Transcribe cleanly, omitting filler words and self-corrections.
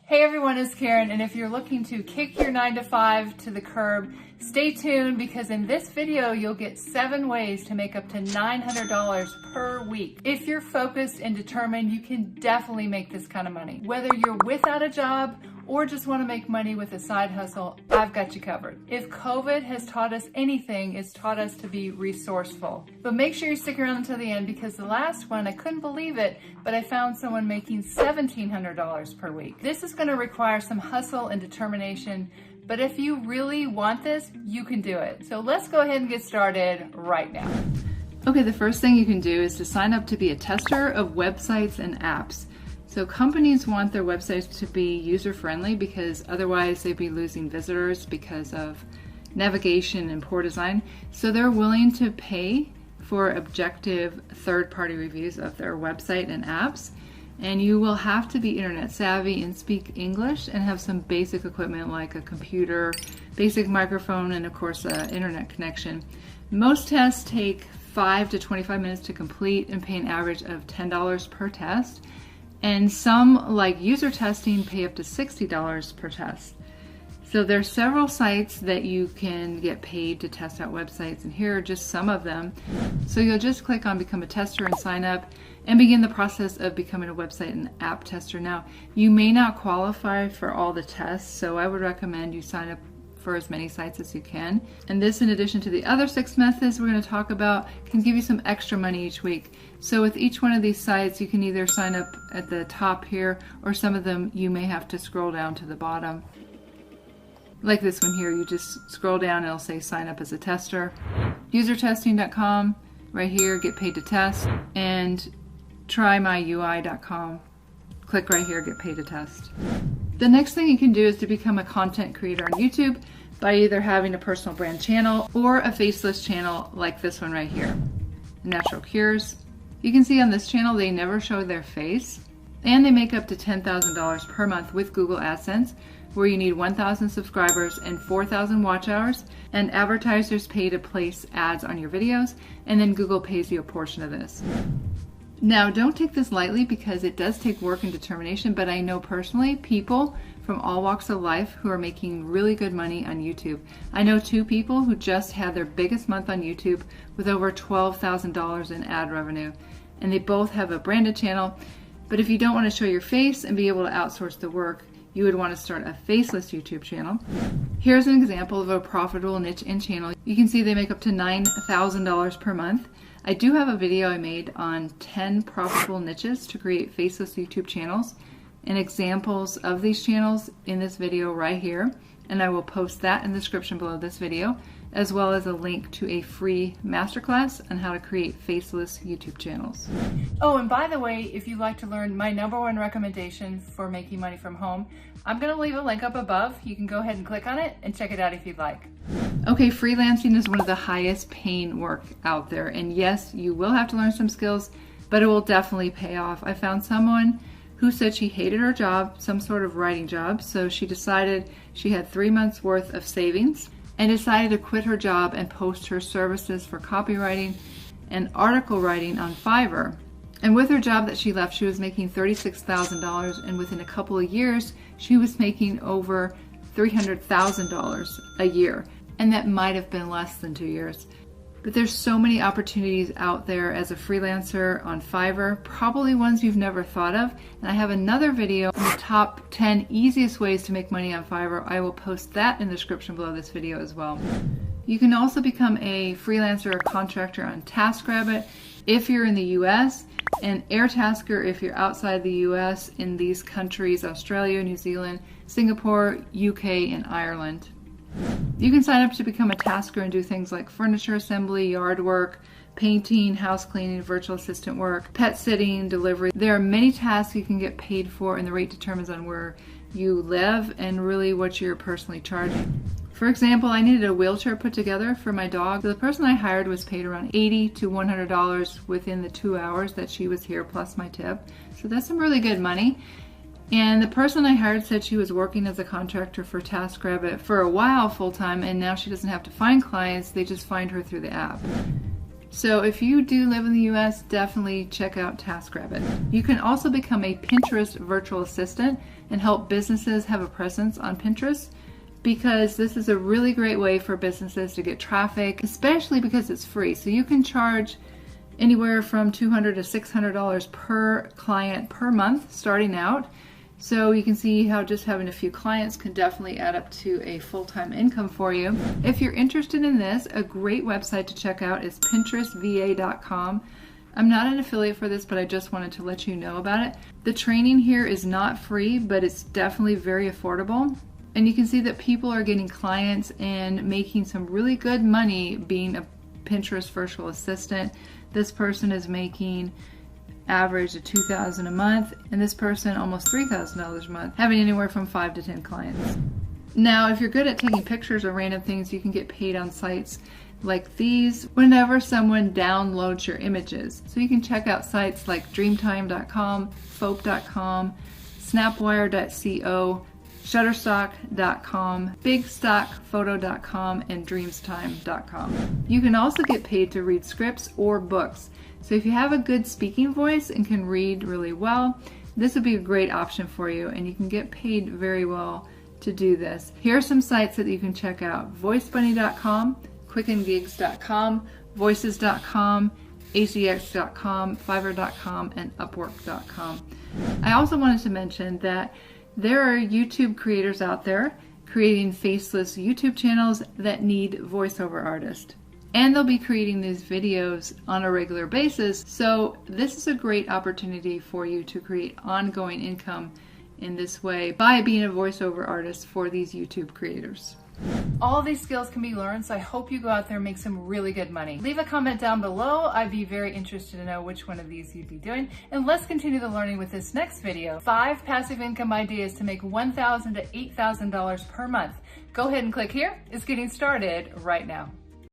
Hey everyone, it's Karen, and if you're looking to kick your 9-to-5 to the curb, stay tuned because in this video you'll get 7 ways to make up to $900 per week. If you're focused and determined, you can definitely make this kind of money. Whether you're without a job or just want to make money with a side hustle, I've got you covered. If COVID has taught us anything, it's taught us to be resourceful. But make sure you stick around until the end because the last one, I couldn't believe it, but I found someone making $1,700 per week. This is going to require some hustle and determination, but if you really want this, you can do it. So let's go ahead and get started right now. Okay, the first thing you can do is to sign up to be a tester of websites and apps. So companies want their websites to be user-friendly because otherwise they'd be losing visitors because of navigation and poor design. So they're willing to pay for objective third-party reviews of their website and apps. And you will have to be internet savvy and speak English and have some basic equipment like a computer, basic microphone, and of course an internet connection. Most tests take 5 to 25 minutes to complete and pay an average of $10 per test. And some, like user testing, pay up to $60 per test. So there's several sites that you can get paid to test out websites, and here are just some of them. So you'll just click on Become a Tester and sign up and begin the process of becoming a website and app tester. Now, you may not qualify for all the tests, so I would recommend you sign up for as many sites as you can. And this, in addition to the other 6 methods we're going to talk about, can give you some extra money each week. So with each one of these sites, you can either sign up at the top here, or some of them you may have to scroll down to the bottom. Like this one here, you just scroll down and it'll say sign up as a tester. Usertesting.com, right here, get paid to test, and trymyui.com. Click right here, get paid to test. The next thing you can do is to become a content creator on YouTube by either having a personal brand channel or a faceless channel like this one right here, Natural Cures. You can see on this channel they never show their face, and they make up to $10,000 per month with Google AdSense, where you need 1,000 subscribers and 4,000 watch hours, and advertisers pay to place ads on your videos, and then Google pays you a portion of this. Now, don't take this lightly because it does take work and determination, but I know personally people from all walks of life who are making really good money on YouTube. I know 2 people who just had their biggest month on YouTube with over $12,000 in ad revenue, and they both have a branded channel. But if you don't want to show your face and be able to outsource the work, you would want to start a faceless YouTube channel. Here's an example of a profitable niche and channel. You can see they make up to $9,000 per month. I do have a video I made on 10 profitable niches to create faceless YouTube channels and examples of these channels in this video right here. And I will post that in the description below this video, as well as a link to a free masterclass on how to create faceless YouTube channels. Oh, and by the way, if you'd like to learn my #1 recommendation for making money from home, I'm going to leave a link up above. You can go ahead and click on it and check it out if you'd like. Okay, freelancing is one of the highest paying work out there. And yes, you will have to learn some skills, but it will definitely pay off. I found someone who said she hated her job, some sort of writing job, so she decided she had 3 months worth of savings and decided to quit her job and post her services for copywriting and article writing on Fiverr. And with her job that she left, she was making $36,000, and within a couple of years, she was making over $300,000 a year. And that might have been less than 2 years. But there's so many opportunities out there as a freelancer on Fiverr, probably ones you've never thought of. And I have another video on the top 10 easiest ways to make money on Fiverr. I will post that in the description below this video as well. You can also become a freelancer or contractor on Taskrabbit if you're in the US, and Airtasker if you're outside the US in these countries, Australia, New Zealand, Singapore, UK, and Ireland. You can sign up to become a tasker and do things like furniture assembly, yard work, painting, house cleaning, virtual assistant work, pet sitting, delivery. There are many tasks you can get paid for, and the rate determines on where you live and really what you're personally charging. For example, I needed a wheelchair put together for my dog. So the person I hired was paid around $80 to $100 within the 2 hours that she was here, plus my tip. So that's some really good money. And the person I hired said she was working as a contractor for Taskrabbit for a while full-time, and now she doesn't have to find clients, they just find her through the app. So if you do live in the US, definitely check out Taskrabbit. You can also become a Pinterest virtual assistant and help businesses have a presence on Pinterest, because this is a really great way for businesses to get traffic, especially because it's free. So you can charge anywhere from $200 to $600 per client per month starting out. So you can see how just having a few clients can definitely add up to a full-time income for you. If you're interested in this, a great website to check out is pinterestva.com. I'm not an affiliate for this, but I just wanted to let you know about it. The training here is not free, but it's definitely very affordable. And you can see that people are getting clients and making some really good money being a Pinterest virtual assistant. This person is making average of $2,000 a month, and this person almost $3,000 a month, having anywhere from 5 to 10 clients. Now, if you're good at taking pictures of random things, you can get paid on sites like these whenever someone downloads your images. So you can check out sites like dreamtime.com, fope.com, snapwire.co, shutterstock.com, bigstockphoto.com, and dreamstime.com. You can also get paid to read scripts or books. So if you have a good speaking voice and can read really well, this would be a great option for you, and you can get paid very well to do this. Here are some sites that you can check out: voicebunny.com, quickengigs.com, voices.com, acx.com, fiverr.com, and upwork.com. I also wanted to mention that there are YouTube creators out there creating faceless YouTube channels that need voiceover artists. And they'll be creating these videos on a regular basis. So this is a great opportunity for you to create ongoing income in this way by being a voiceover artist for these YouTube creators. All of these skills can be learned, so I hope you go out there and make some really good money. Leave a comment down below. I'd be very interested to know which one of these you'd be doing. And let's continue the learning with this next video. 5 passive income ideas to make $1,000 to $8,000 per month. Go ahead and click here. It's getting started right now.